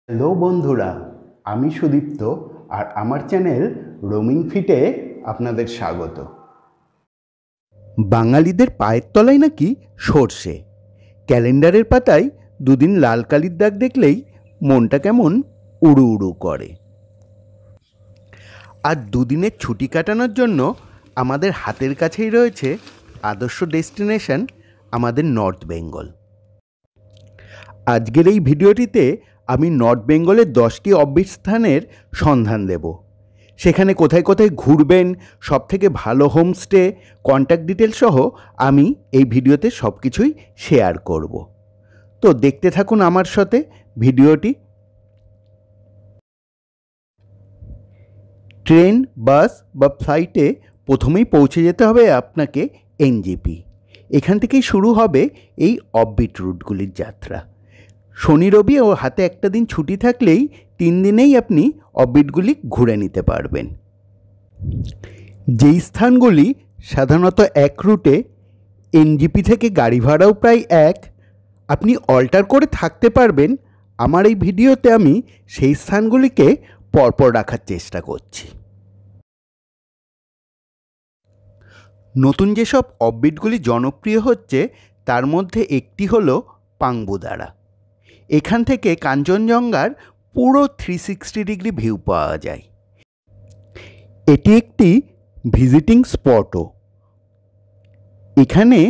Hello বন্ধুরা, আমি সুদীপ্ত আর আমার চ্যানেল রোমিং ফিটে আপনাদের স্বাগত। বাঙালিদের পায়ের তলায় নাকি সর্ষে। ক্যালেন্ডারের পাতায় দুদিন লাল কালির দাগ দেখলেই মনটা কেমন উড়ু উড়ু করে। আর দুদিনের ছুটি কাটানোর জন্য আমাদের হাতের কাছেই রয়েছে আদর্শ ডেস্টিনেশন আমাদের নর্থ বেঙ্গল। আজকের এই ভিডিওটিতে আমি নর্থ বেঙ্গলের 10টি অফবিট স্থানের সন্ধান দেব। সেখানে কোথায় কোথায় ঘুরবেন, সবথেকে ভালো হোমস্টে, কন্ট্যাক্ট ডিটেলস সহ আমি এই ভিডিওতে সব কিছুই শেয়ার করব। তো দেখতে থাকুন আমার সাথে ভিডিওটি। ট্রেন, বাস বা ফ্লাইটে প্রথমেই পৌঁছে যেতে হবে আপনাকে এনজেপি। এখান থেকেই শুরু হবে এই অফবিট রুটগুলির যাত্রা। শনি রবি ও হাতে একটা দিন ছুটি থাকলেই 3 দিনেই আপনি অফবিটগুলি ঘুরে নিতে পারবেন। যেই স্থানগুলি সাধারণত এক রুটে, এনজেপি থেকে গাড়ি ভাড়াও প্রায় এক, আপনি অল্টার করে থাকতে পারবেন। আমার এই ভিডিওতে আমি সেই স্থানগুলিকে পরপর রাখার চেষ্টা করছি। নতুন যেসব অফবিটগুলি জনপ্রিয় হচ্ছে তার মধ্যে একটি হলো পাংবুদারা। এখান থেকে কাঞ্চনজঙ্ঘার পুরো 360 ডিগ্রি ভিউ পাওয়া যায়। এটি একটি ভিজিটিং স্পটও। এখানে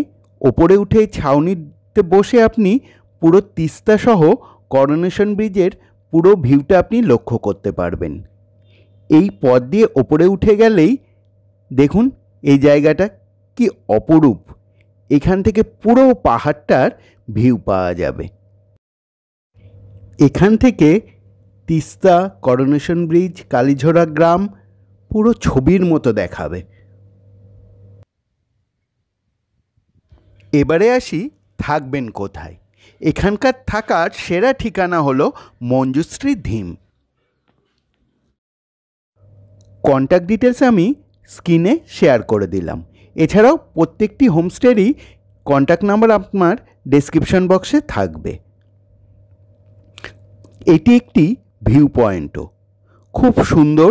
ওপরে উঠে ছাউনিতে বসে আপনি পুরো তিস্তা সহ করোনেশন ব্রিজের পুরো ভিউটা আপনি লক্ষ্য করতে পারবেন। এই পথ দিয়ে ওপরে উঠে গেলেই দেখুন এই জায়গাটা কি অপরূপ। এখান থেকে পুরো পাহাড়টার ভিউ পাওয়া যাবে। এখান থেকে তিস্তা, করোনেশন ব্রিজ, কালীঝোড়া গ্রাম পুরো ছবির মতো দেখাবে। এবারে আসি থাকবেন কোথায়। এখানকার থাকার সেরা ঠিকানা হলো মঞ্জুশ্রী ধিম। কন্ট্যাক্ট ডিটেলস আমি স্ক্রিনে শেয়ার করে দিলাম। এছাড়াও প্রত্যেকটি হোমস্টেরই কন্ট্যাক্ট নাম্বার আপনার ডেসক্রিপশন বক্সে থাকবে। এটি একটি ভিউ পয়েন্টও, খুব সুন্দর।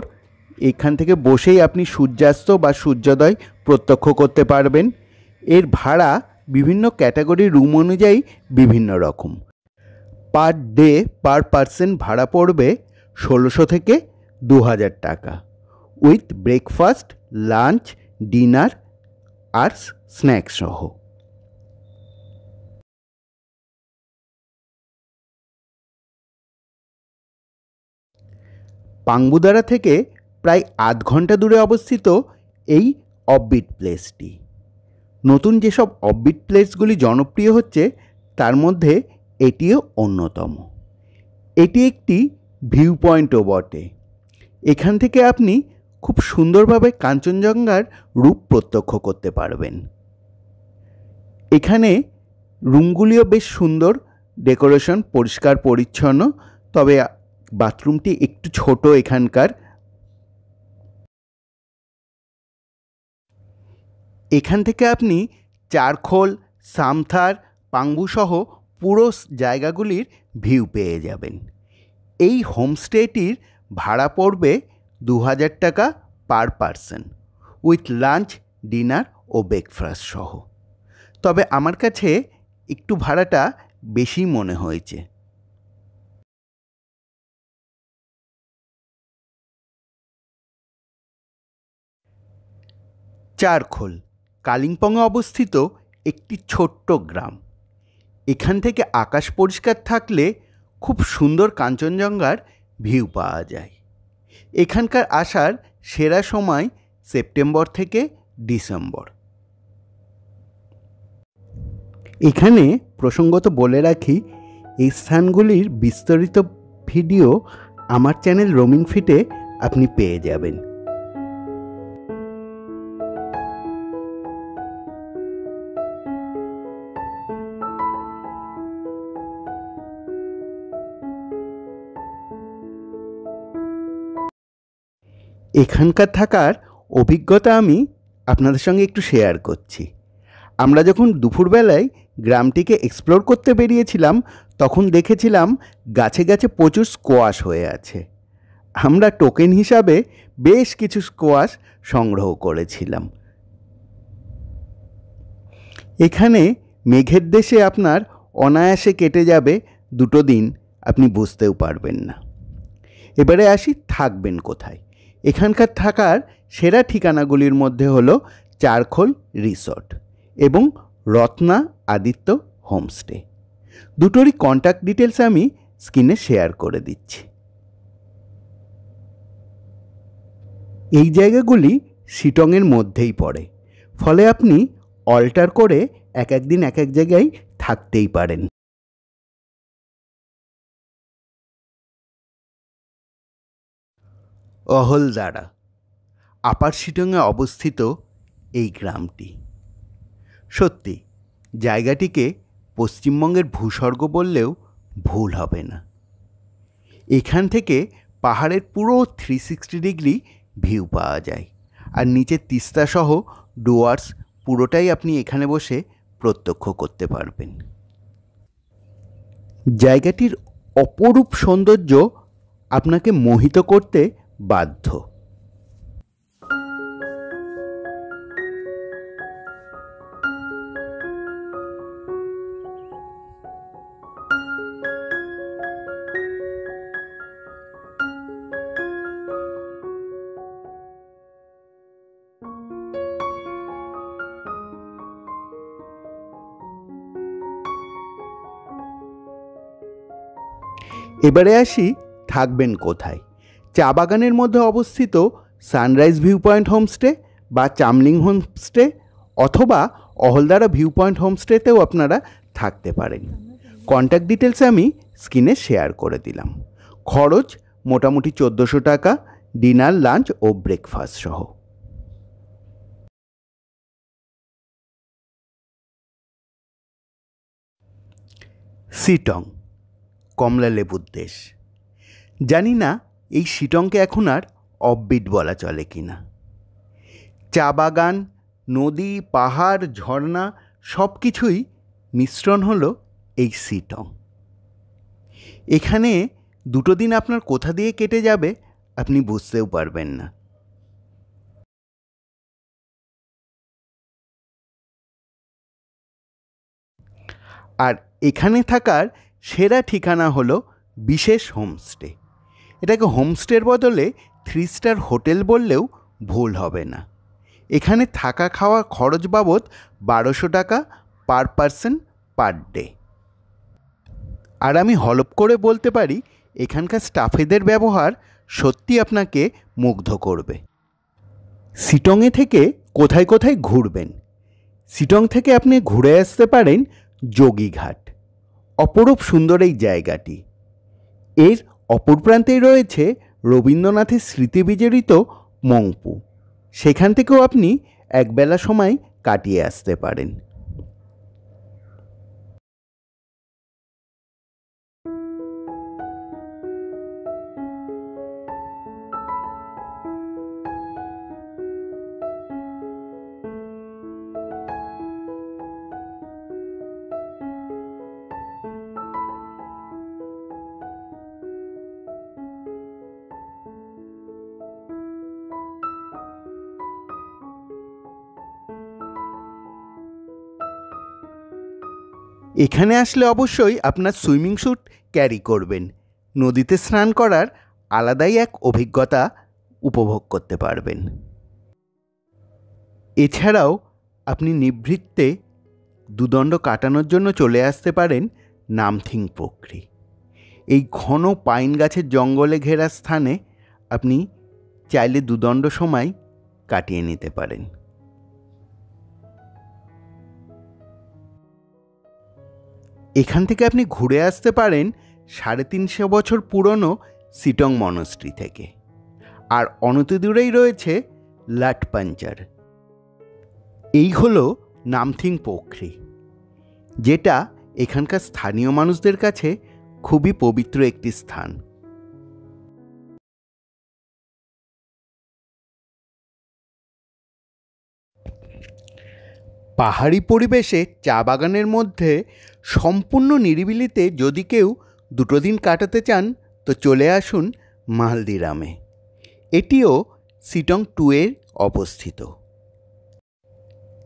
এখান থেকে বসেই আপনি সূর্যাস্ত বা সূর্যোদয় প্রত্যক্ষ করতে পারবেন। এর ভাড়া বিভিন্ন ক্যাটাগরি রুম অনুযায়ী বিভিন্ন রকম। পার ডে পার পারসন ভাড়া পড়বে 1600 থেকে 2000 টাকা, উইথ ব্রেকফাস্ট, লাঞ্চ, ডিনার আর স্ন্যাক্স সহ। পাংবুদারা থেকে প্রায় আধ ঘন্টা দূরে অবস্থিত এই অফবিট প্লেসটি। নতুন যেসব অফবিট প্লেসগুলি জনপ্রিয় হচ্ছে তার মধ্যে এটিও অন্যতম। এটি একটি ভিউ পয়েন্টও বটে। এখান থেকে আপনি খুব সুন্দরভাবে কাঞ্চনজঙ্ঘার রূপ প্রত্যক্ষ করতে পারবেন। এখানে রুমগুলিও বেশ সুন্দর, ডেকোরেশন পরিষ্কার পরিচ্ছন্ন, তবে বাথরুমটি একটু ছোট এখানকার। এখান থেকে আপনি চারখোল, সামথার, পাংবু সহ পুরো জায়গাগুলির ভিউ পেয়ে যাবেন। এই হোমস্টেটির ভাড়া পড়বে 2000 টাকা per person, with lunch, dinner ও ব্রেকফাস্ট সহ। তবে আমার কাছে একটু ভাড়াটা বেশি মনে হয়েছে। চারখোল কালিম্পংয়ে অবস্থিত একটি ছোট্ট গ্রাম। এখান থেকে আকাশ পরিষ্কার থাকলে খুব সুন্দর কাঞ্চনজঙ্ঘার ভিউ পাওয়া যায়। এখানকার আসার সেরা সময় সেপ্টেম্বর থেকে ডিসেম্বর। এখানে প্রসঙ্গত বলে রাখি, এই স্থানগুলির বিস্তারিত ভিডিও আমার চ্যানেল রোমিং ফিটে আপনি পেয়ে যাবেন। এখানকার থাকার অভিজ্ঞতা আমি আপনাদের সঙ্গে একটু শেয়ার করছি। আমরা যখন দুপুরবেলায় গ্রামটিকে এক্সপ্লোর করতে বেরিয়েছিলাম তখন দেখেছিলাম গাছে গাছে প্রচুর স্কোয়াশ হয়ে আছে। আমরা টোকেন হিসাবে বেশ কিছু স্কোয়াশ সংগ্রহ করেছিলাম। এখানে মেঘের দেশে আপনার অনায়াসে কেটে যাবে 2 দিন, আপনি বুঝতেও পারবেন না। এবারে আসি থাকবেন কোথায়। এখানকার থাকার সেরা ঠিকানাগুলির মধ্যে হলো চারখোল রিসর্ট এবং রত্না আদিত্য হোমস্টে। দুটোরই কন্ট্যাক্ট ডিটেলস আমি স্ক্রিনে শেয়ার করে দিচ্ছি। এই জায়গাগুলি শিটংয়ের মধ্যেই পড়ে, ফলে আপনি অল্টার করে এক এক দিন এক এক জায়গায় থাকতেই পারেন। অহলদারা আপার শিটংয়ে অবস্থিত এই গ্রামটি সত্যি জায়গাটিকে পশ্চিমবঙ্গের ভূস্বর্গ বললেও ভুল হবে না। এখান থেকে পাহাড়ের পুরো 360 ডিগ্রি ভিউ পাওয়া যায়, আর নিচে তিস্তাসহ ডুয়ার্স পুরোটাই আপনি এখানে বসে প্রত্যক্ষ করতে পারবেন। জায়গাটির অপরূপ সৌন্দর্য আপনাকে মোহিত করতে বাধ্য। এবারে আসি থাকবেন কোথায়। চা বাগানের মধ্যে অবস্থিত সানরাইজ ভিউ পয়েন্ট হোমস্টে বা চামলিং হোমস্টে অথবা অহলদারা ভিউ পয়েন্ট হোমস্টেতেও আপনারা থাকতে পারেন। কন্ট্যাক্ট ডিটেলস আমি স্ক্রিনে শেয়ার করে দিলাম। খরচ মোটামুটি 1400 টাকা, ডিনার, লাঞ্চ ও ব্রেকফাস্ট সহ। শিটং কমলা লেবুর দেশ। জানি না এই শিটংকে এখন আর অফবিট বলা চলে কিনা। চা বাগান, নদী, পাহাড়, ঝর্ণা সব কিছুই মিশ্রণ হলো এই শিটং। এখানে 2 দিন আপনার কোথা দিয়ে কেটে যাবে আপনি বুঝতেও পারবেন না। আর এখানে থাকার সেরা ঠিকানা হলো বিশেষ হোমস্টে। এটাকে হোমস্টের বদলে 3 স্টার হোটেল বললেও ভুল হবে না। এখানে থাকা খাওয়া খরচ বাবদ 1200 টাকা পার পারসন পার ডে। আর আমি হলপ করে বলতে পারি এখানকার স্টাফেদের ব্যবহার সত্যি আপনাকে মুগ্ধ করবে। শিটংয়ে থেকে কোথায় কোথায় ঘুরবেন। শিটং থেকে আপনি ঘুরে আসতে পারেন যোগীঘাট। অপরূপ সুন্দর এই জায়গাটি। এর অপর প্রান্তেই রয়েছে রবীন্দ্রনাথের স্মৃতিবিজড়িত মংপু। সেখান থেকেও আপনি একবেলা সময় কাটিয়ে আসতে পারেন। এখানে আসলে অবশ্যই আপনার সুইমিং স্যুট ক্যারি করবেন। নদীতে স্নান করার আলাদাই এক অভিজ্ঞতা উপভোগ করতে পারবেন। এছাড়াও আপনি নিভৃতে দুদণ্ড কাটানোর জন্য চলে আসতে পারেন নামথিং পোখরি। এই ঘন পাইন গাছের জঙ্গলে ঘেরা স্থানে আপনি চাইলে দুদণ্ড সময় কাটিয়ে নিতে পারেন। এখান থেকে আপনি ঘুরে আসতে পারেন 350 বছর পুরনো শিটং মনস্ট্রি থেকে। আর অনতিদূরেই রয়েছে লাটপাঞ্চার। এই হলো নামথিং পোখরি, যেটা এখানকার স্থানীয় মানুষদের কাছে খুবই পবিত্র একটি স্থান। পাহাড়ি পরিবেশে চা বাগানের মধ্যে সম্পূর্ণ নিরিবিলিতে যদি কেউ 2 দিন কাটাতে চান তো চলে আসুন মালদিরামে। এটিও সিটং 2-এ অবস্থিত।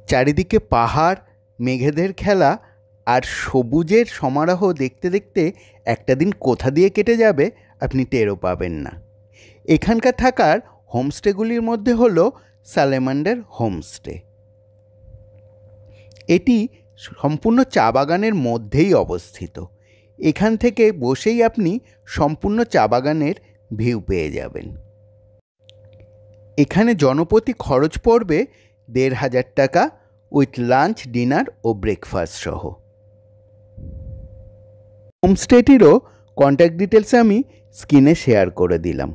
চারিদিকে পাহাড়, মেঘেদের খেলা আর সবুজের সমারোহ দেখতে দেখতে একটা দিন কোথা দিয়ে কেটে যাবে আপনি টেরও পাবেন না। এখানকার থাকার হোমস্টেগুলির মধ্যে হলো সালেমান্ডার হোমস্টে। এটি সম্পূর্ণ চা বাগানের মধ্যেই অবস্থিত। এখান থেকে বসেই আপনি সম্পূর্ণ চা বাগানের ভিউ পেয়ে যাবেন। এখানে জনপ্রতি খরচ পড়বে 1,500 টাকা উইথ লাঞ্চ, ডিনার ও ব্রেকফাস্ট সহ। হোমস্টেটিরও কন্ট্যাক্ট ডিটেলস আমি স্ক্রিনে শেয়ার করে দিলাম।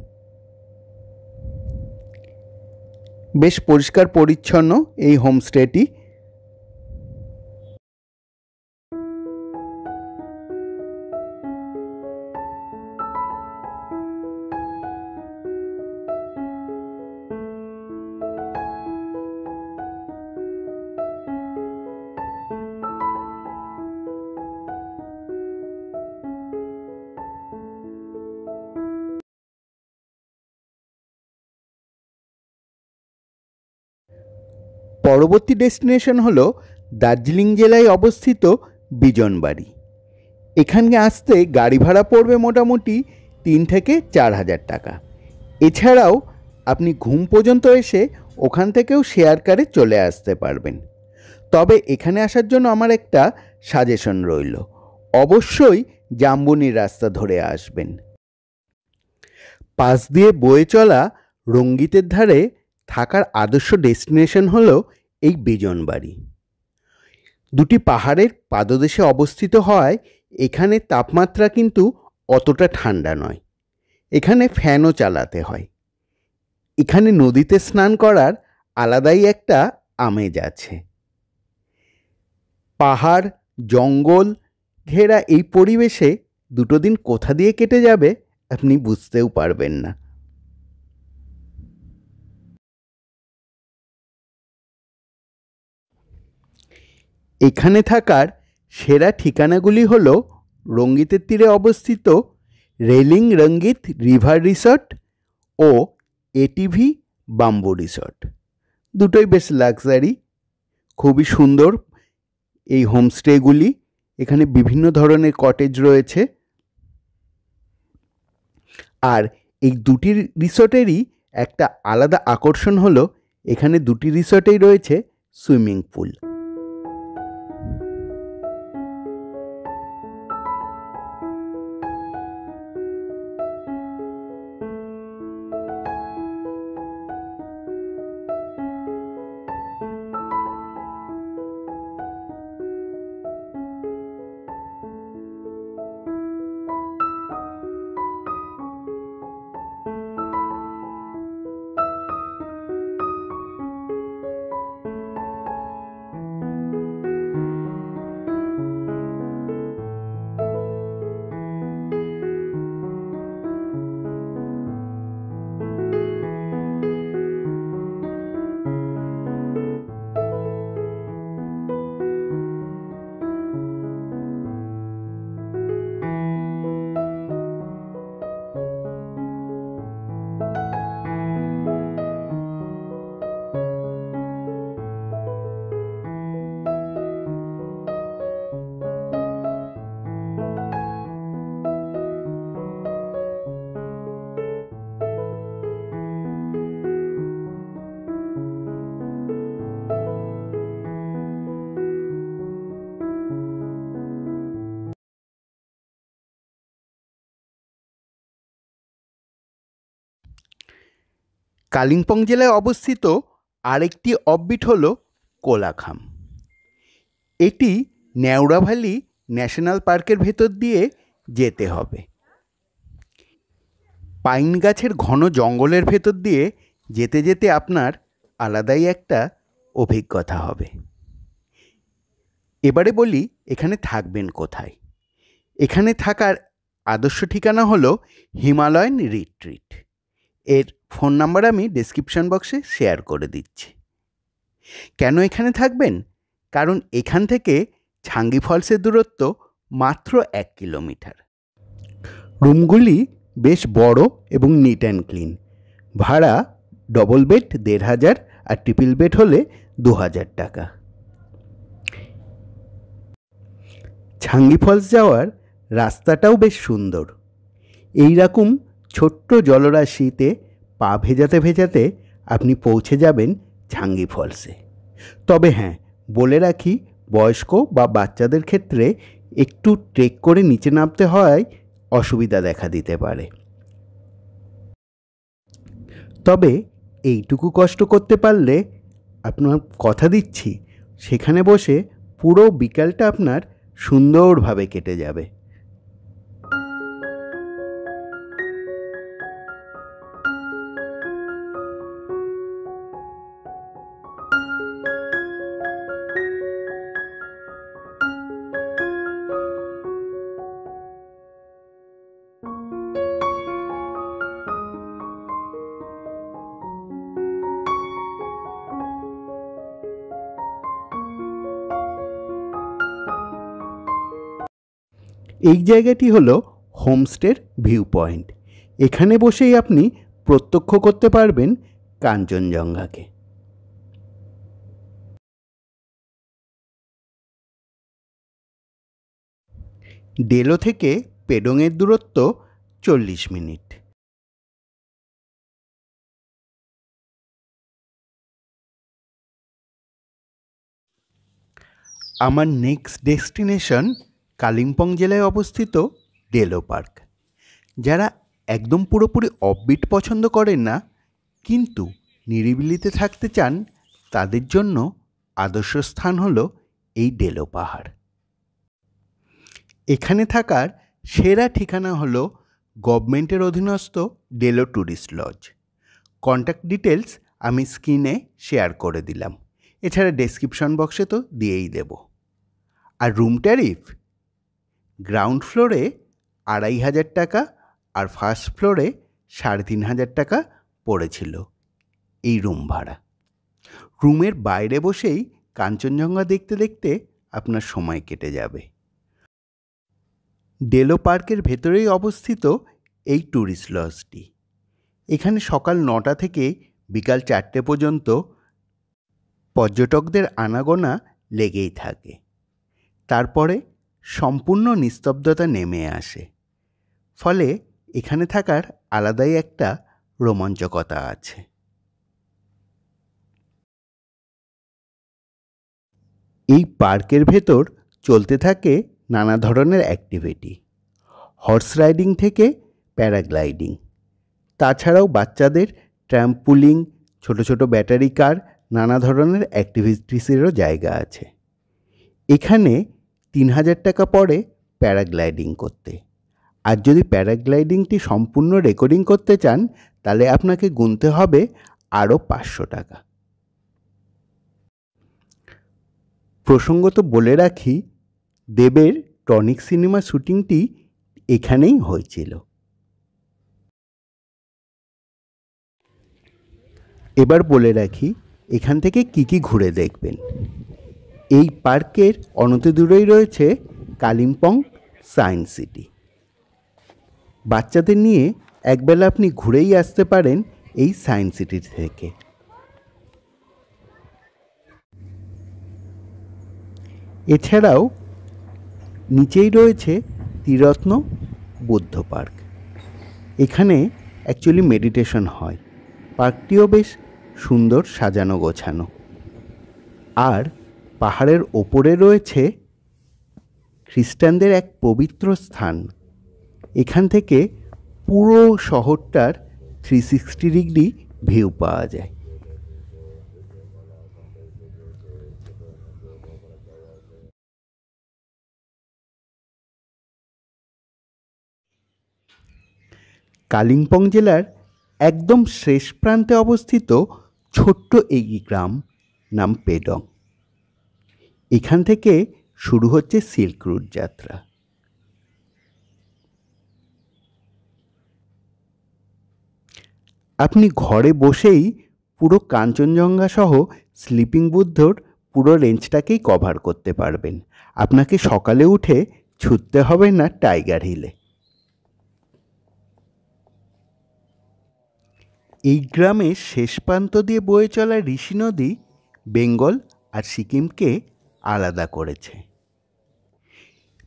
বেশ পরিষ্কার পরিচ্ছন্ন এই হোমস্টেটি। পরবর্তী ডেস্টিনেশন হলো দার্জিলিং জেলায় অবস্থিত বিজনবাড়ি। এখানে আসতে গাড়ি ভাড়া পড়বে মোটামুটি 3 থেকে 4,000 টাকা। এছাড়াও আপনি ঘুম পর্যন্ত এসে ওখান থেকেও শেয়ার কারে চলে আসতে পারবেন। তবে এখানে আসার জন্য আমার একটা সাজেশন রইল, অবশ্যই জাম্বুনির রাস্তা ধরে আসবেন। পাশ দিয়ে বয়ে চলা রঙ্গিতের ধারে থাকার আদর্শ ডেস্টিনেশন হলো এই বিজনবাড়ি। 2টি পাহাড়ের পাদদেশে অবস্থিত হওয়ায় এখানে তাপমাত্রা কিন্তু অতটা ঠান্ডা নয়। এখানে ফ্যানও চালাতে হয়। এখানে নদীতে স্নান করার আলাদাই একটা আমেজ আছে। পাহাড়, জঙ্গল ঘেরা এই পরিবেশে 2 দিন কোথা দিয়ে কেটে যাবে আপনি বুঝতেও পারবেন না। এখানে থাকার সেরা ঠিকানাগুলি হলো রঙ্গিতের তীরে অবস্থিত রেলিং রঙ্গিত রিভার রিসর্ট ও এটিভি বাম্বু রিসর্ট। দুটোই বেশ লাক্সারি, খুবই সুন্দর এই হোমস্টেগুলি। এখানে বিভিন্ন ধরনের কটেজ রয়েছে। আর এই 2টি রিসর্টেরই একটা আলাদা আকর্ষণ হলো এখানে 2টি রিসর্টেই রয়েছে সুইমিং পুল। কালিম্পং জেলায় অবস্থিত আরেকটি অফবিট হলো কোলাখাম। এটি নেওড়া ভ্যালি ন্যাশনাল পার্কের ভেতর দিয়ে যেতে হবে। পাইন গাছের ঘন জঙ্গলের ভেতর দিয়ে যেতে যেতে আপনার আলাদাই একটা অভিজ্ঞতা হবে। এবারে বলি এখানে থাকবেন কোথায়। এখানে থাকার আদর্শ ঠিকানা হলো হিমালয়ান রিট্রিট। এর ফোন নাম্বার আমি ডেসক্রিপশন বক্সে শেয়ার করে দিচ্ছি। কেন এখানে থাকবেন? কারণ এখান থেকে ছাঙ্গি ফলসের দূরত্ব মাত্র 1 কিলোমিটার। রুমগুলি বেশ বড় এবং নিট অ্যান্ড ক্লিন। ভাড়া ডবল বেড 1500 আর ট্রিপল বেড হলে 2000 টাকা। ছাঙ্গি ফলস যাওয়ার রাস্তাটাও বেশ সুন্দর। এইরকম ছোট্ট জলরাশিতে পা ভেজাতে ভেজাতে আপনি পৌঁছে যাবেন ছাঙ্গি ফলসে। তবে হ্যাঁ, বলে রাখি, বয়স্ক বা বাচ্চাদের ক্ষেত্রে একটু ট্রেক করে নিচে নামতে হয়, অসুবিধা দেখা দিতে পারে। তবে এইটুকু কষ্ট করতে পারলে আপনার কথা দিচ্ছি, সেখানে বসে পুরো বিকালটা আপনার সুন্দরভাবে কেটে যাবে। এই জায়গাটি হলো হোমস্টের ভিউ পয়েন্ট। এখানে বসেই আপনি প্রত্যক্ষ করতে পারবেন কাঞ্চনজঙ্ঘাকে। ডেলো থেকে পেডংয়ের দূরত্ব 40 মিনিট। আমার নেক্সট ডেস্টিনেশন কালিম্পং জেলায় অবস্থিত ডেলো পার্ক। যারা একদম পুরোপুরি অফবিট পছন্দ করেন না কিন্তু নিরিবিলিতে থাকতে চান, তাদের জন্য আদর্শ স্থান হলো এই ডেলো পাহাড়। এখানে থাকার সেরা ঠিকানা হলো গভর্নমেন্টের অধীনস্থ Delo tourist lodge. Contact details আমি স্ক্রিনে শেয়ার করে দিলাম, এছাড়া ডেসক্রিপশন বক্সে তো দিয়েই দেব। আর রুম ট্যারিফ গ্রাউন্ড ফ্লোরে 2500 টাকা আর ফার্স্ট ফ্লোরে 3500 টাকা পড়েছিল এই রুম ভাড়া। রুমের বাইরে বসেই কাঞ্চনজঙ্ঘা দেখতে দেখতে আপনার সময় কেটে যাবে। ডেলো পার্কের ভেতরেই অবস্থিত এই ট্যুরিস্ট লজটি। এখানে সকাল 9টা থেকে বিকাল 4টে পর্যন্ত পর্যটকদের আনাগোনা লেগেই থাকে। তারপরে সম্পূর্ণ নিস্তব্ধতা নেমে আসে, ফলে এখানে থাকার আলাদাই একটা রোমাঞ্চকতা আছে। এই পার্কের ভেতর চলতে থাকে নানা ধরনের অ্যাক্টিভিটি, হর্স রাইডিং থেকে প্যারাগ্লাইডিং, তাছাড়াও বাচ্চাদের ট্র্যাম্পুলিং, ছোট ছোট ব্যাটারি কার, নানা ধরনের অ্যাক্টিভিটিসেরও জায়গা আছে। এখানে 3000 টাকা পড়ে প্যারাগ্লাইডিং করতে। আর যদি প্যারাগ্লাইডিংটি সম্পূর্ণ রেকর্ডিং করতে চান, তাহলে আপনাকে গুনতে হবে আরও 500 টাকা। প্রসঙ্গত বলে রাখি, দেবের টনিক সিনেমা শুটিংটি এখানেই হয়েছিল। এবার বলে রাখি এখান থেকে কি কি ঘুরে দেখবেন। এই পার্কের অনতিদূরেই রয়েছে কালিম্পং সায়েন্স সিটি। বাচ্চাদের নিয়ে একবেলা আপনি ঘুরেই আসতে পারেন এই সায়েন্স সিটি থেকে। এছাড়াও নিচেই রয়েছে ত্রিরত্ন বুদ্ধ পার্ক। এখানে অ্যাকচুয়ালি মেডিটেশন হয়। পার্কটিও বেশ সুন্দর সাজানো গোছানো। আর পাহাড়ের ওপরে রয়েছে খ্রিস্টানদের এক পবিত্র স্থান। এখান থেকে পুরো শহরটার 360 ডিগ্রি ভিউ পাওয়া যায়। কালিম্পং জেলার একদম শেষ প্রান্তে অবস্থিত ছোট্ট এই গ্রাম নাম পেডং। এখান থেকে শুরু হচ্ছে সিল্ক রুট যাত্রা। আপনি ঘরে বসেই পুরো কাঞ্চনজঙ্ঘা সহ স্লিপিং বুদ্ধর পুরো রেঞ্জটাকেই কভার করতে পারবেন। আপনাকে সকালে উঠে ছুটতে হবে না টাইগার হিলে। এই গ্রামের শেষ প্রান্ত দিয়ে বয়ে চলা ঋষি নদী বেঙ্গল আর সিকিমকে আলাদা করেছে।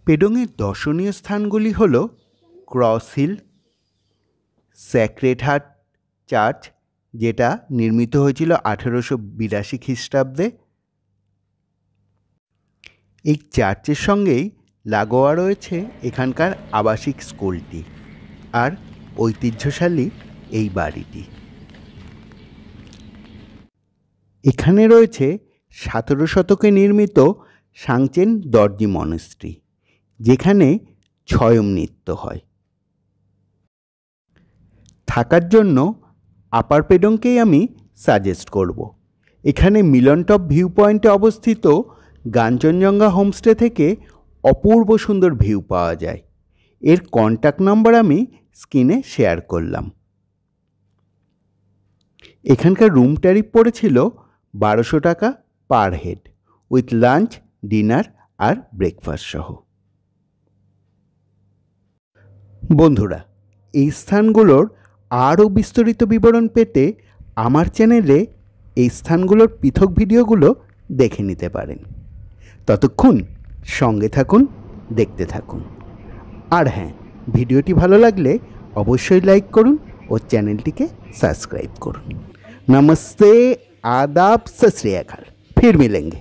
পেডংয়ের দর্শনীয় স্থানগুলি হল cross hill, sacred heart church, যেটা নির্মিত হয়েছিল 1882 খ্রিস্টাব্দে। এই চার্চের সঙ্গেই লাগোয়া রয়েছে এখানকার আবাসিক স্কুলটি আর ঐতিহ্যশালী এই বাড়িটি। এখানে রয়েছে 17 শতকে নির্মিত সাংচেন দর্জি মনেস্ট্রি, যেখানে ছয়ম নৃত্য হয়। থাকার জন্য আপার পেডংকেই আমি সাজেস্ট করব। এখানে মিলনটপ ভিউ পয়েন্টে অবস্থিত কাঞ্চনজঙ্ঘা হোমস্টে থেকে অপূর্ব সুন্দর ভিউ পাওয়া যায়। এর কন্ট্যাক্ট নাম্বার আমি স্ক্রিনে শেয়ার করলাম। এখানকার রুম ট্যারিফ পড়েছিল 1200 টাকা per head, with lunch, dinner আর ব্রেকফাস্ট সহ। বন্ধুরা, এই স্থানগুলোর আরও বিস্তারিত বিবরণ পেতে আমার চ্যানেলে এই স্থানগুলোর পৃথক ভিডিওগুলো দেখে নিতে পারেন। ততক্ষণ সঙ্গে থাকুন, দেখতে থাকুন। আর হ্যাঁ, ভিডিওটি ভালো লাগলে অবশ্যই লাইক করুন ও চ্যানেলটিকে সাবস্ক্রাইব করুন। नमस्ते, आदाब, सत श्री अकाल। फिर मिलेंगे।